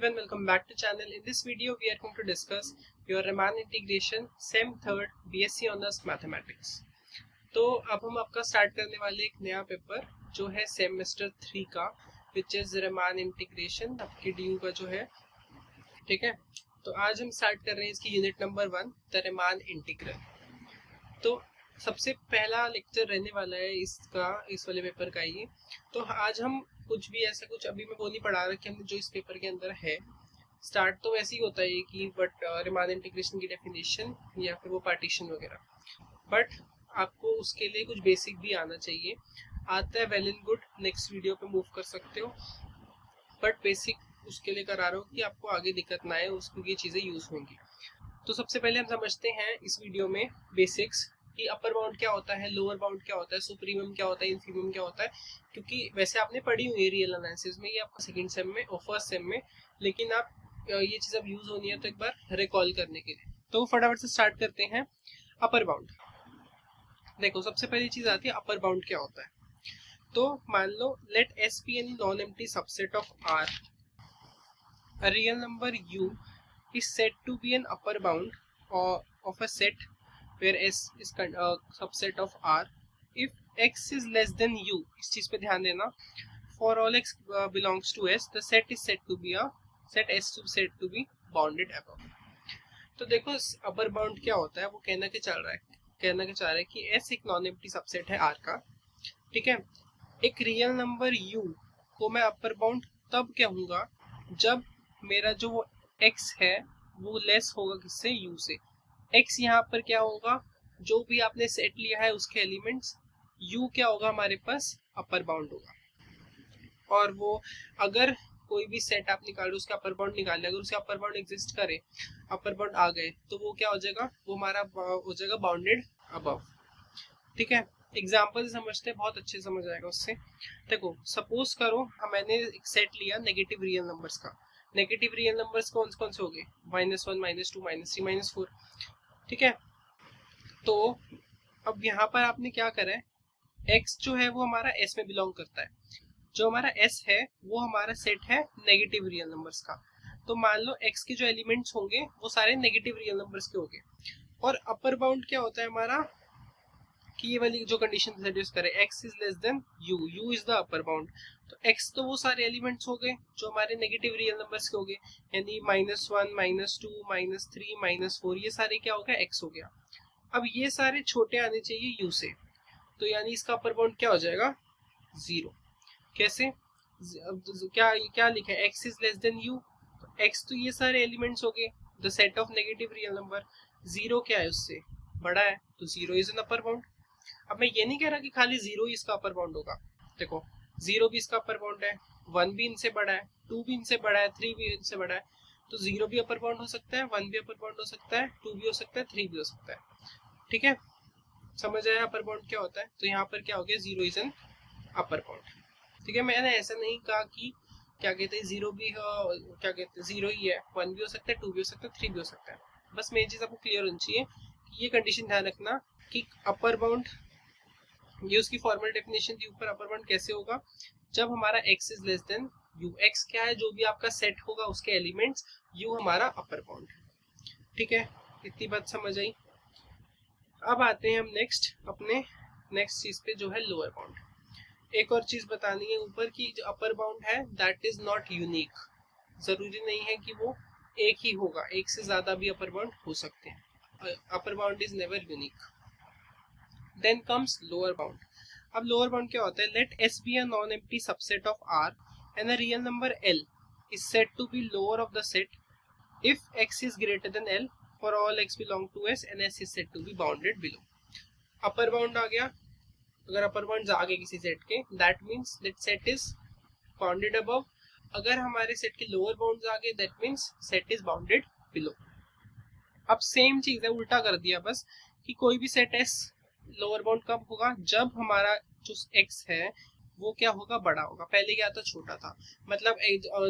Everyone, welcome back to channel. In this video, we are going to discuss your Riemann integration Sem 3rd BSc Honors Mathematics. तो अब हम आपका start करने वाले एक नया पेपर जो है सेमेस्टर 3 का, विच इज Riemann इंटीग्रेशन आपके DU का जो है, ठीक है। तो आज हम स्टार्ट कर रहे हैं इसकी unit number 1 the Riemann integral. तो सबसे पहला लेक्चर रहने वाला है इसका, इस वाले पेपर का ये। तो आज हम कुछ भी ऐसा कुछ अभी मैं वो नहीं पढ़ा रहा कि हमने जो इस पेपर के अंदर है। स्टार्ट तो वैसे ही होता है कि बट Riemann इंटीग्रेशन की डेफिनेशन या फिर वो पार्टीशन वगैरह, बट आपको उसके लिए कुछ बेसिक भी आना चाहिए। आता है well and good, next video पे मूव कर सकते हो, बट बेसिक उसके लिए करा रहा हूँ कि आपको आगे दिक्कत ना आए, उसको ये चीज़ें यूज होंगी। तो सबसे पहले हम समझते हैं इस वीडियो में बेसिक्स कि अपर बाउंड क्या होता है, लोअर बाउंड क्या होता है, सुप्रीमम क्या होता है, इनफीमम क्या होता है। क्योंकि वैसे आपने पढ़ी हुई है रियल एनालिसिस में, ये आपका सेकंड सेम में और फर्स्ट सेम में, लेकिन आप ये चीज़ अब यूज होनी है तो एक बार रिकॉल करने के लिए। तो फटाफट से स्टार्ट करते हैं। अपर बाउंड देखो, सबसे पहली चीज आती है अपर बाउंड क्या होता है। तो मान लो late S be any non-empty subset of R. A real number U is said to be an upper bound of a set where S is a subset of R if X is less than U. इस चीज पे ध्यान देना। For all X belongs to S, the set is said to be a set S said to be bounded above. तो देखो upper bound क्या होता है, वो कहना क्या चाह रहा है कि S एक नॉन एम्प्टी सबसेट है R का, ठीक है। एक रियल नंबर U को मैं अपर बाउंड तब कहूंगा जब मेरा जो वो X है वो लेस होगा किससे, U से। X यहाँ पर क्या होगा, जो भी आपने सेट लिया है उसके एलिमेंट्स, U क्या होगा हमारे पास, अपर बाउंड होगा। और वो अगर कोई भी सेट आप निकालो, उसका अपर बाउंड निकाले, अगर उसका अपर बाउंड एग्जिस्ट करे, अपर बाउंड आ गए, तो वो क्या हो जाएगा, वो हमारा हो जाएगा बाउंडेड अबव, ठीक है। एग्जाम्पल समझते हैं, बहुत अच्छे समझ आएगा उससे। देखो सपोज करो मैंने एक सेट लिया नेगेटिव रियल नंबर्स का। नेगेटिव रियल नंबर्स कौन कौन से हो गए, -1, -2, -3, -4, ठीक है। तो अब यहाँ पर आपने क्या करा है, x जो है वो हमारा S में बिलोंग करता है। जो हमारा S है वो हमारा सेट है नेगेटिव रियल नंबर्स का। तो मान लो x के जो एलिमेंट्स होंगे वो सारे नेगेटिव रियल नंबर्स के होंगे। और अपर बाउंड क्या होता है हमारा, कि ये वाली जो कंडीशन सेटिस्फाई करे, x is less than u, u is the upper bound. तो x तो वो सारे एलिमेंट्स हो गए जो हमारे नेगेटिव रियल नंबर्स के हो गए, यानी -1, -2, -3, -4, ये सारे क्या हो गया, x हो गया। अब ये सारे छोटे आने चाहिए u से, तो यानी इसका अपर बाउंड क्या हो जाएगा, 0। कैसे, क्या क्या लिखा है, x is less than u, तो x तो ये सारे एलिमेंट्स हो गए, the set of negative real number. 0 क्या है, उससे बड़ा है, तो 0 इज एन अपर बाउंड। अब मैं ये नहीं कह रहा कि खाली 0 ही इसका अपर बाउंड होगा। देखो 0 भी इसका अपर बाउंड है, 1 भी इनसे बड़ा है, 2 भी इनसे बड़ा है, 3 भी इनसे बड़ा है, तो 0 भी अपर बाउंड हो सकता है, 1 भी अपर बाउंड हो सकता है, 2 भी हो सकता है, 3 भी हो सकता है, ठीक है। समझ आया अपर बाउंड क्या होता है। तो यहाँ पर क्या हो गया, 0 इज एन अपर बाउंड, ठीक है। मैंने ऐसा नहीं कहा कि क्या कहते हैं 0 भी क्या कहते हैं 0 ही है, 1 भी हो सकता है, 2 भी हो सकता है, 3 भी हो सकता है। बस मेन चीज आपको क्लियर होनी चाहिए कि ये कंडीशन ध्यान रखना कि अपर बाउंड, ये उसकी फॉर्मल डेफिनेशन थी ऊपर, अपर बाउंड कैसे होगा, जब हमारा x is less than u। x क्या है, जो भी आपका सेट होगा उसके एलिमेंट्स, u हमारा अपर बाउंड है, ठीक है। इतनी बात समझ आई। अब आते हैं हम अपने नेक्स्ट चीज पे, जो है लोअर बाउंड। एक और चीज बतानी है ऊपर की, जो अपर बाउंड है दैट इज नॉट यूनिक। जरूरी नहीं है कि वो एक ही होगा, एक से ज्यादा भी अपर बाउंड हो सकते हैं। Upper bound is never unique. Then comes lower bound. अब लोअर बाउंड क्या होता है, let S be a non-empty subset of R and a real number L is said to be lower of the set if X is greater than L for all X belong to S and S is said to be bounded below. Upper bound आ गया, अगर upper bound आ गए किसी set के, that means that set is bounded above. अगर हमारे set के लोअर बाउंड्स आ गए, that means set is bounded below. अब सेम चीज है, उल्टा कर दिया बस, कि कोई भी सेट S लोअर बाउंड कब होगा, जब हमारा जो x है वो क्या होगा, बड़ा होगा। पहले क्या था, छोटा था। मतलब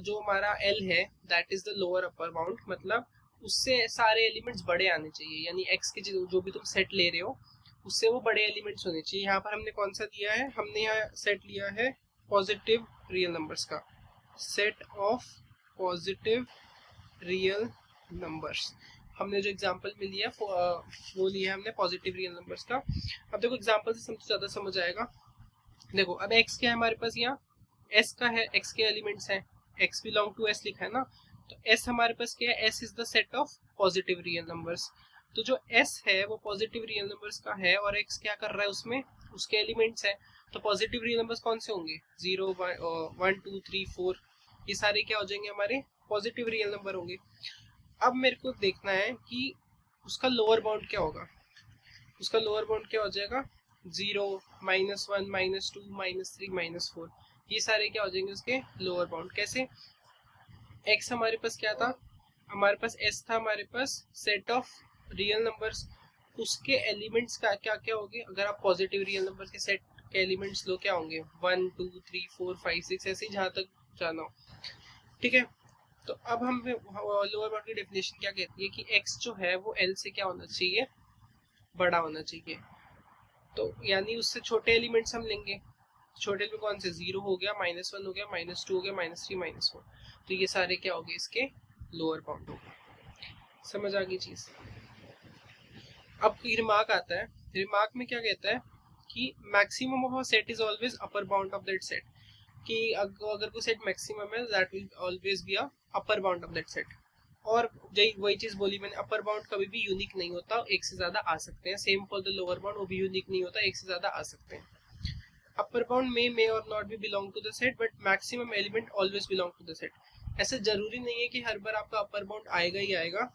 जो हमारा L है that is the lower upper bound, मतलब उससे सारे एलिमेंट्स बड़े आने चाहिए, यानी x के जो भी तुम सेट ले रहे हो उससे वो बड़े एलिमेंट्स होने चाहिए। यहाँ पर हमने कौन सा दिया है, हमने यहाँ सेट लिया है पॉजिटिव रियल नंबर्स का, set of positive real numbers. हमने जो एग्जांपल में लिया वो लिया हमने पॉजिटिव रियल नंबर्स का। अब देखो एग्जांपल से ज़्यादा समझ आएगा। देखो अब x क्या है हमारे पास, यहाँ s का है, x के एलिमेंट्स हैं, x बिलोंग टू s लिखा है ना, तो s हमारे पास क्या है, s is the set of positive real numbers. तो जो s है वो पॉजिटिव रियल नंबर्स का है और x क्या कर रहा है उसमें, उसके एलिमेंट्स हैं। तो पॉजिटिव रियल नंबर्स कौन से होंगे, 0 1 2 3 4, ये सारे क्या हो जाएंगे हमारे पॉजिटिव रियल नंबर होंगे। अब मेरे को देखना है कि उसका लोअर बाउंड क्या होगा। उसका लोअर बाउंड क्या हो जाएगा, 0 -1 -2 -3 -4, ये सारे क्या हो जाएंगे उसके लोअर बाउंड। कैसे, x हमारे पास क्या था, हमारे पास s था, हमारे पास सेट ऑफ रियल नंबर्स, उसके एलिमेंट्स का क्या क्या होंगे। अगर आप पॉजिटिव रियल नंबर्स के सेट के एलिमेंट्स लो क्या होंगे, 1 2 3 4 5 6, ऐसे ही जहाँ तक जाना हो। ठीक है, तो अब हम लोअर बाउंड की डेफिनेशन क्या कहती है कि x जो है वो l से क्या होना चाहिए, बड़ा होना चाहिए। तो यानी उससे छोटे एलिमेंट्स हम लेंगे। छोटे में कौन से, 0 हो गया, -1 हो गया, -2 हो गया, -3 -4, तो ये सारे क्या हो गए इसके लोअर बाउंड हो गए। समझ आ गई चीज। अब रिमार्क आता है, रिमार्क में क्या कहता है कि maximum of a set is always upper bound of that set, कि अगर कोई सेट मैक्सिमम है that will always be a upper bound of that set. और वही चीज बोली मैंने, अपर बाउंड कभी भी यूनिक नहीं होता, एक से ज्यादा आ सकते हैं। Same for the lower bound, वो भी यूनिक नहीं होता, एक से ज्यादा आ सकते हैं। Upper bound may or not be belong to the set, but maximum element always belong to the set. ऐसे जरूरी नहीं है कि हर बार आपका अपर बाउंड आएगा ही आएगा,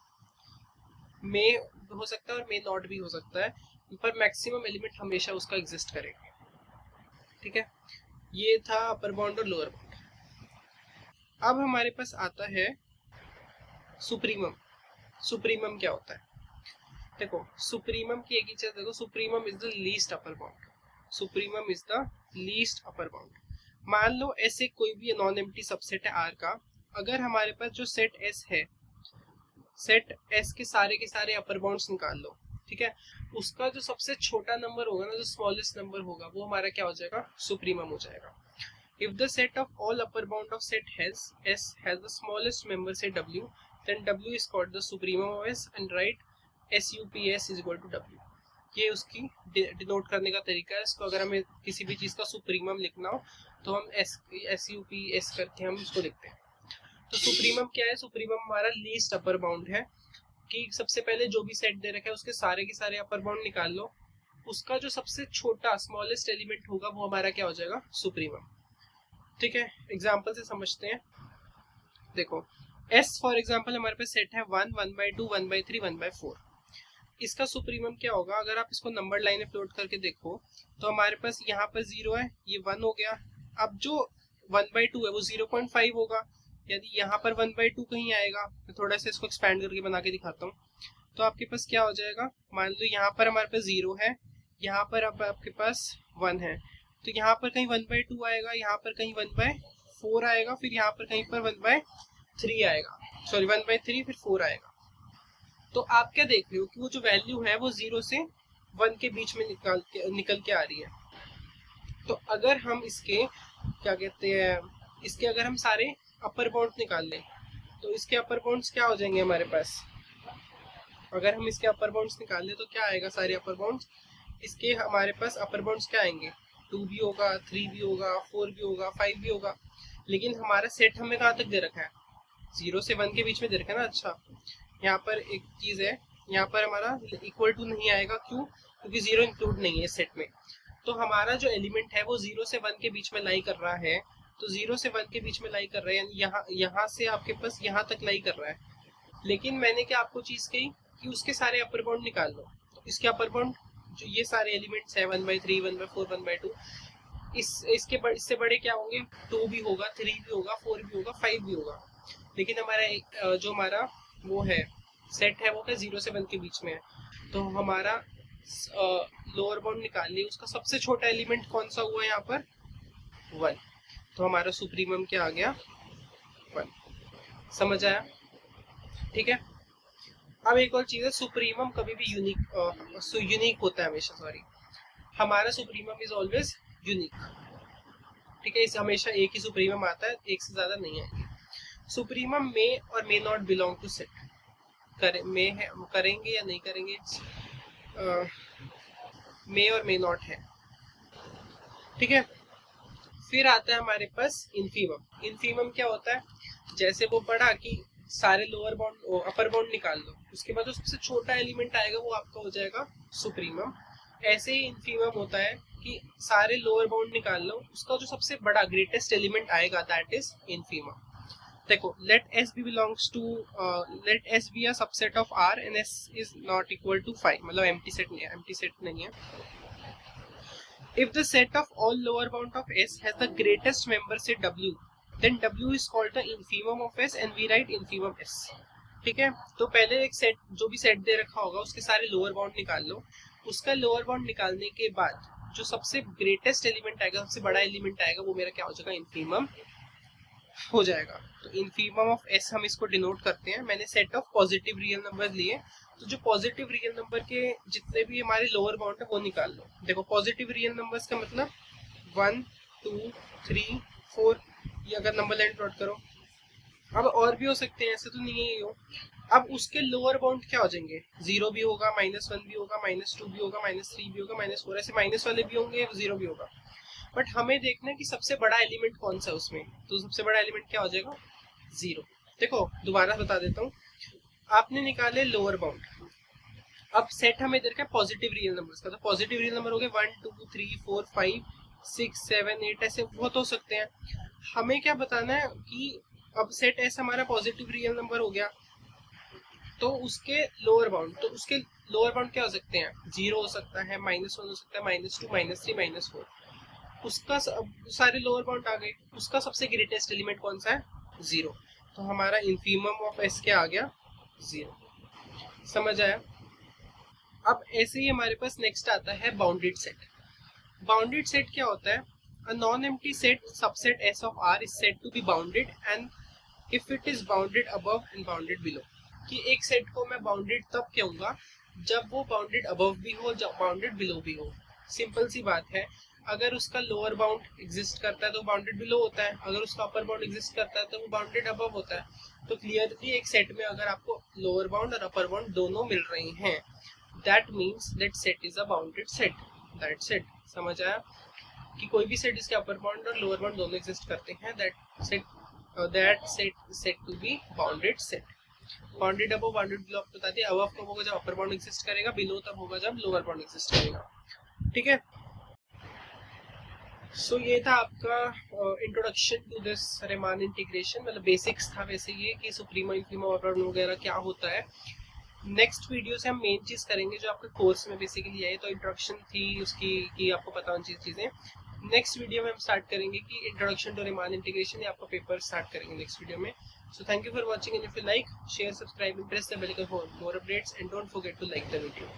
मे हो सकता है और मे नॉट भी हो सकता है, पर मैक्सिमम एलिमेंट हमेशा उसका एग्जिस्ट करेगा। ठीक है, ये था अपर बाउंड और लोअर बाउंड। अब हमारे पास आता है सुप्रीमम। सुप्रीमम क्या होता है, देखो सुप्रीमम की एक ही चीज देखो, supremum is the least upper bound. Supremum is the least upper bound. मान लो S एक कोई भी नॉन एम्प्टी सबसेट है R का, अगर हमारे पास जो सेट S है, सेट S के सारे अपर बाउंड्स निकाल लो, ठीक है, उसका जो सबसे छोटा नंबर होगा ना, जो स्मॉलेस्ट नंबर होगा, वो हमारा क्या हो जाएगा, सुप्रीमम हो जाएगा। If the set of all upper bound of set S has the smallest member say W, then W is called the supremum of S and write SUPS is equal to W। ये उसकी denote करने का तरीका है। इसको अगर हमें किसी भी चीज का सुप्रीमम लिखना हो तो हम SUPS करके हम इसको लिखते हैं। तो सुप्रीमम क्या है, सुप्रीमम हमारा लीस्ट अपर बाउंड है, कि सबसे पहले जो भी सेट दे रखा है उसके सारे के सारे अपर बाउंड निकाल लो, उसका जो सबसे छोटा स्मॉलेस्ट एलिमेंट होगा वो हमारा क्या हो जाएगा, सुप्रीमम। ठीक है, एग्जाम्पल से समझते हैं। देखो S फॉर एग्जाम्पल हमारे पास सेट है 1 1/2 1/3 1/4। इसका सुप्रीमम क्या होगा, अगर आप इसको नंबर लाइनें प्लॉट करके देखो तो हमारे पास यहाँ पर 0 है, ये 1 हो गया। अब जो 1/2 है वो 0.5 होगा, यदि यहाँ पर 1/2 कहीं आएगा, मैं थोड़ा सा इसको एक्सपैंड करके बना के दिखाता हूँ, तो आपके पास क्या हो जाएगा, मान लो यहाँ पर हमारे पास 0 है, यहाँ पर अब आपके पास 1 है, तो यहाँ पर कहीं 1/2 आएगा, यहाँ पर कहीं 1/4 आएगा, फिर यहाँ पर कहीं पर 1/3 आएगा, सॉरी 1/3 फिर 4 आएगा। तो आप क्या देख रहे हो कि वो जो वैल्यू है वो 0 से 1 के बीच में निकल के आ रही है। तो अगर हम इसके क्या कहते हैं, इसके अगर हम सारे अपर बाउंड निकाल लें तो इसके अपर बाउंड्स क्या हो जाएंगे हमारे पास, अगर हम इसके अपर बाउंड्स निकाल लें तो क्या आएगा, सारे अपर बाउंड्स इसके हमारे पास अपर बाउंड्स क्या आएंगे, 2 भी होगा, 3 भी होगा, 4 भी होगा, 5 भी होगा। लेकिन हमारा सेट हमें कहाँ तक दे रखा है, 0 से 1 के बीच में दे रखा है ना। अच्छा, यहाँ पर एक चीज है, यहाँ पर हमारा इक्वल टू नहीं आएगा, क्यों, क्योंकि 0 इंक्लूड नहीं है सेट में। तो हमारा जो एलिमेंट है वो 0 से 1 के बीच में लाई कर रहा है, तो 0 से 1 के बीच में लाई कर रहा है, यानी यहाँ से आपके पास यहाँ तक लाई कर रहा है। लेकिन मैंने क्या आपको चीज कही कि उसके सारे अपर बाउंड निकाल लो, तो इसके अपर बाउंड जो ये सारे एलिमेंट्स है 1/3 1/4 1/2, इससे बड़े क्या होंगे, 2 भी होगा, 3 भी होगा, 4 भी होगा, 5 भी होगा। लेकिन हमारा जो हमारा वो है सेट है वो क्या 0 से 1 के बीच में है, तो हमारा लोअर बाउंड निकाल लिया, उसका सबसे छोटा एलिमेंट कौन सा हुआ यहाँ पर, 1, तो हमारा सुप्रीमम क्या आ गया, 1। समझ आया, ठीक है। अब एक और चीज है, सुप्रीमम कभी भी यूनिक होता है हमेशा, सॉरी, हमारा सुप्रीमम इज ऑलवेज यूनिक। ठीक है, इस हमेशा एक ही सुप्रीमम आता है, एक से ज्यादा नहीं आएगी। सुप्रीमम मे और may not belong to set. करेंगे या नहीं करेंगे, मे और मे नॉट है, ठीक है। फिर आता है हमारे पास इन्फीमम। इन्फीमम क्या होता है, जैसे वो पढ़ा कि सारे लोअर बाउंड अपर बाउंड निकाल लो, उसके बाद जो सबसे छोटा एलिमेंट आएगा वो आपका हो जाएगा सुप्रीमम। ऐसे ही इन्फीमम होता है कि सारे लोअर बाउंड निकाल लो, उसका जो सबसे बड़ा ग्रेटेस्ट एलिमेंट आएगा दैट इज इन्फीमम। देखो, late S be belongs to let S be a subset of R and S is not equal to 5, मतलब empty set नहीं है। If the set of all lower bound of S has the greatest member say W, then W is called the infimum of S and we write infimum S, ठीक है। तो पहले एक set, जो भी set दे रखा होगा उसके सारे लोअर बाउंड निकाल लो, उसका लोअर बाउंड निकालने के बाद जो सबसे ग्रेटेस्ट एलिमेंट आएगा, सबसे बड़ा एलिमेंट आएगा, वो मेरा क्या हो जाएगा, इन्फीमम हो जाएगा। तो इन्फीमम ऑफ एस हम इसको डिनोट करते हैं। मैंने set of positive real number लिए, तो जो पॉजिटिव रियल नंबर के जितने भी हमारे लोअर बाउंड है वो निकाल लो। देखो, पॉजिटिव रियल नंबर्स का मतलब 1 2 3 4, ये अगर नंबर लाइन प्लॉट करो, अब और भी हो सकते हैं, ऐसे तो नहीं है ये हो। अब उसके लोअर बाउंड क्या हो जाएंगे, 0 भी होगा, -1 भी होगा, -2 भी होगा, -3 भी होगा, -4, ऐसे माइनस वाले भी होंगे, 0 भी होगा। बट हमें देखना है कि सबसे बड़ा एलिमेंट कौन सा है उसमें, तो सबसे बड़ा एलिमेंट क्या हो जाएगा, 0। देखो दोबारा बता देता हूँ, आपने निकाले लोअर बाउंड, अब सेट हमें दे रखा है पॉजिटिव रियल नंबर्स का, तो पॉजिटिव रियल नंबर हो गए 1 2 3 4 5 6 7 8, ऐसे बहुत हो सकते हैं। हमें क्या बताना है कि अब सेट एस हमारा पॉजिटिव रियल नंबर हो गया, तो उसके लोअर बाउंड, तो उसके लोअर बाउंड क्या हो सकते हैं, 0 हो सकता है, -1 हो सकता है, -2 -3 -4, उसका सारे लोअर बाउंड आ गए, उसका सबसे ग्रेटेस्ट एलिमेंट कौन सा है, 0। तो हमारा इन्फीमम ऑफ एस क्या आ गया, 0। समझ आया। अब ऐसे ही हमारे पास नेक्स्ट आता है बाउंडेड सेट। बाउंडेड सेट क्या होता है, a non empty set subset S of R is said to be bounded and if it is bounded above and bounded below. कि एक सेट को मैं बाउंडेड तब कहूंगा जब वो बाउंडेड अबव भी हो, जब बाउंडेड बिलो भी हो। सिंपल सी बात है, अगर उसका लोअर बाउंड एग्जिस्ट करता है तो बाउंडेड बिलो होता है, अगर उसका अपर बाउंड एग्जिस्ट करता है तो वो बाउंडेड अबव होता है। तो क्लियरली एक सेट में अगर आपको लोअर बाउंड और अपर बाउंड दोनों मिल रहे हैं, that means that set is a bounded set. That's it. समझ आया कि कोई भी सेट जिसके अपर बाउंड और लोअर बाउंड दोनों एग्जिस्ट करते हैं, that set to be bounded set. Bounded above bounded below आपको बता दिया, अबव कब होगा जब अपर बाउंड एग्जिस्ट करेगा, बिलो तब होगा जब लोअर बाउंड एग्जिस्ट करेगा, ठीक है। सो ये था आपका introduction to this Riemann integration, मतलब बेसिक्स था वैसे ये कि सुप्रीमो इन्फीमो ऑपरेटर वगैरह क्या होता है। नेक्स्ट वीडियो से हम मेन चीज करेंगे जो आपके कोर्स में बेसिकली है, तो इंट्रोडक्शन थी उसकी कि आपको पता होनी चीजें। नेक्स्ट वीडियो में हम स्टार्ट करेंगे कि इंट्रोडक्शन टू रीमान इंटीग्रेशन, या आपका पेपर स्टार्ट करेंगे नेक्स्ट वीडियो में। So thank you for watching, and if you like, share, subscribe and press the bell icon for more updates, and don't forget to like the video.